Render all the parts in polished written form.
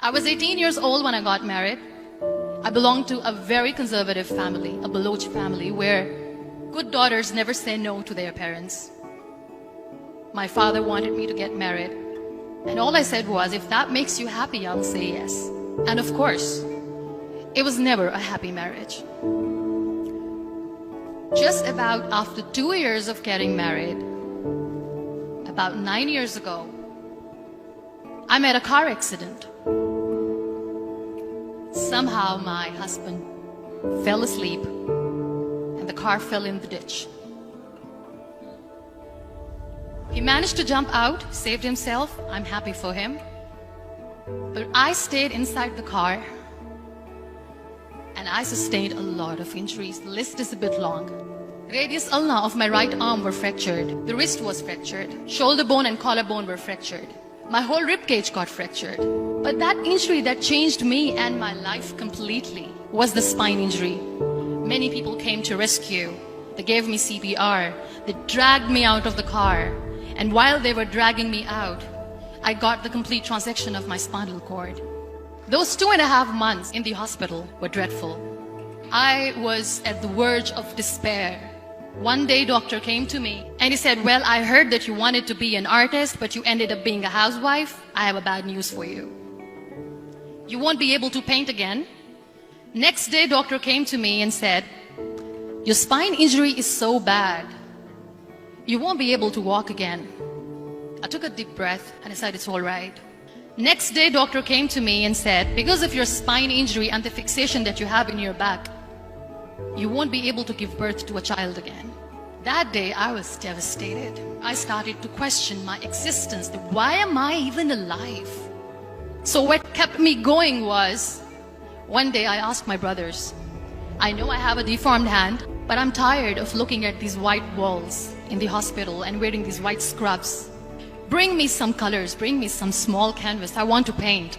I was 18 years old when I got married. I belonged to a very conservative family, a Baloch family, where good daughters never say no to their parents. My father wanted me to get married, and all I said was, if that makes you happy, I'll say yes. And of course, it was never a happy marriage. Just about after 2 years of getting married, about 9 years ago, I met a car accident. Somehow my husband fell asleep and the car fell in the ditch. He managed to jump out, saved himself. I'm happy for him. But I stayed inside the car and I sustained a lot of injuries. The list is a bit long. Radius ulna of my right arm were fractured. The wrist was fractured. Shoulder bone and collarbone were fractured. My whole rib cage got fractured. But that injury that changed me and my life completely was the spine injury. Many people came to rescue. They gave me CPR. They dragged me out of the car. And while they were dragging me out, I got the complete transection of my spinal cord. Those 2.5 months in the hospital were dreadful. I was at the verge of despair. One day, doctor came to me and he said, well, I heard that you wanted to be an artist, but you ended up being a housewife. I have a bad news for you. You won't be able to paint again. Next day, doctor came to me and said, your spine injury is so bad, you won't be able to walk again. I took a deep breath and I said, it's all right. Next day, doctor came to me and said, because of your spine injury and the fixation that you have in your back, you won't be able to give birth to a child again. That day, I was devastated. I started to question my existence. Why am I even alive? So what kept me going was, one day I asked my brothers, I know I have a deformed hand, but I'm tired of looking at these white walls in the hospital and wearing these white scrubs. Bring me some colors, bring me some small canvas. I want to paint.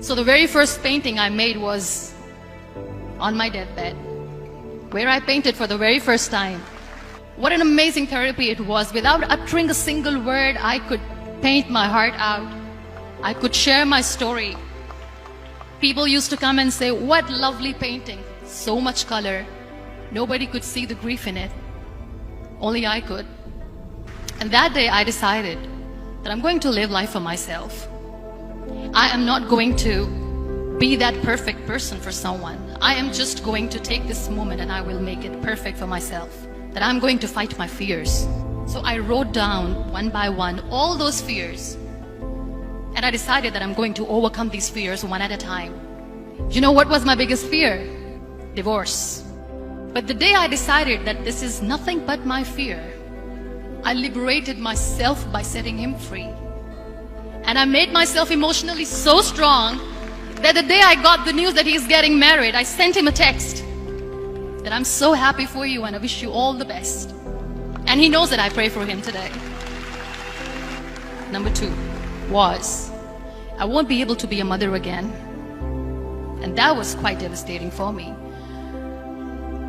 So the very first painting I made was on my deathbed, where I painted for the very first time. What an amazing therapy it was. Without uttering a single word, I could paint my heart out. I could share my story. People used to come and say, what lovely painting, so much color. Nobody could see the grief in it. Only I could. And that day I decided that I'm going to live life for myself. I am not going to be that perfect person for someone. I am just going to take this moment and I will make it perfect for myself. That I'm going to fight my fears. So I wrote down one by one all those fears. And I decided that I'm going to overcome these fears one at a time. You know what was my biggest fear? Divorce. But the day I decided that this is nothing but my fear, I liberated myself by setting him free. And I made myself emotionally so strong that the day I got the news that he's getting married, I sent him a text that I'm so happy for you and I wish you all the best. And he knows that I pray for him today. Number 2 was, I won't be able to be a mother again. And that was quite devastating for me.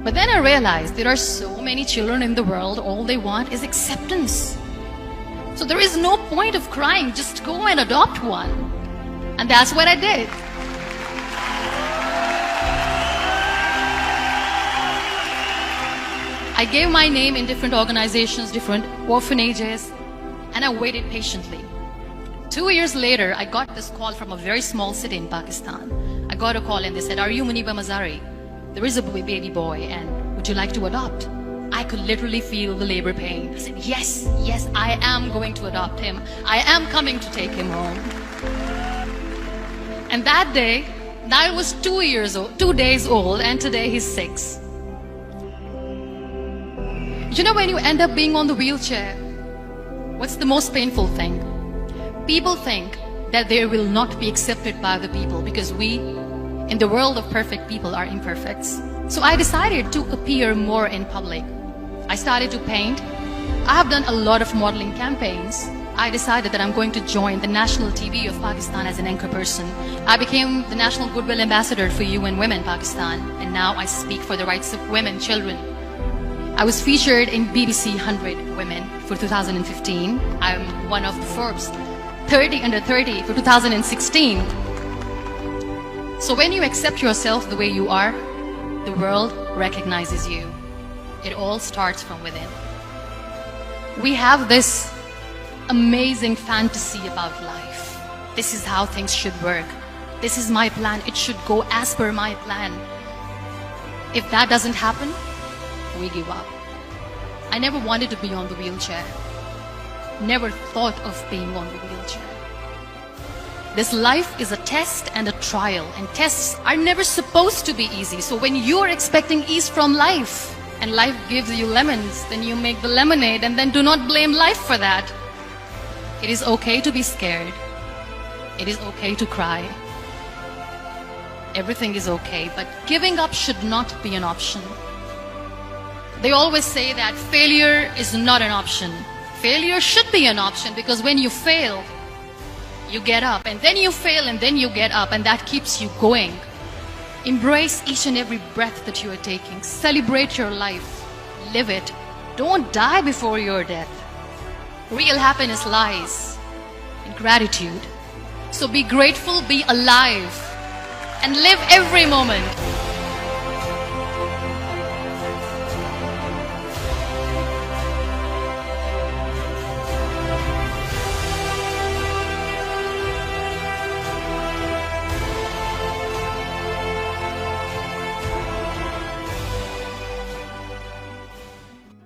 But then I realized there are so many children in the world, all they want is acceptance. So there is no point of crying, just go and adopt one. And that's what I did. I gave my name in different organizations, different orphanages, and I waited patiently. 2 years later, I got this call from a very small city in Pakistan. I got a call and they said, are you Muniba Mazari? There is a baby boy and would you like to adopt? I could literally feel the labor pain. I said, yes, yes, I am going to adopt him. I am coming to take him home. And that day, I was 2 days old, and today he's 6. You know, when you end up being on the wheelchair, what's the most painful thing? People think that they will not be accepted by the people because we, in the world of perfect people, are imperfects. So I decided to appear more in public. I started to paint. I have done a lot of modeling campaigns. I decided that I'm going to join the national TV of Pakistan as an anchor person. I became the National Goodwill Ambassador for UN Women Pakistan, and now I speak for the rights of women, children. I was featured in BBC 100 Women for 2015. I'm one of the Forbes 30 under 30 for 2016. So when you accept yourself the way you are, the world recognizes you. It all starts from within. We have this amazing fantasy about life. This is how things should work. This is my plan. It should go as per my plan. If that doesn't happen, we give up. I never wanted to be on the wheelchair. Never thought of being on the wheelchair. This life is a test and a trial, and tests are never supposed to be easy. So when you're expecting ease from life, and life gives you lemons, then you make the lemonade, and then do not blame life for that. It is okay to be scared. It is okay to cry. Everything is okay, but giving up should not be an option. They always say that failure is not an option. Failure should be an option, because when you fail, you get up, and then you fail, and then you get up, and that keeps you going. Embrace each and every breath that you are taking. Celebrate your life. Live it. Don't die before your death. Real happiness lies in gratitude. So be grateful, be alive, and live every moment.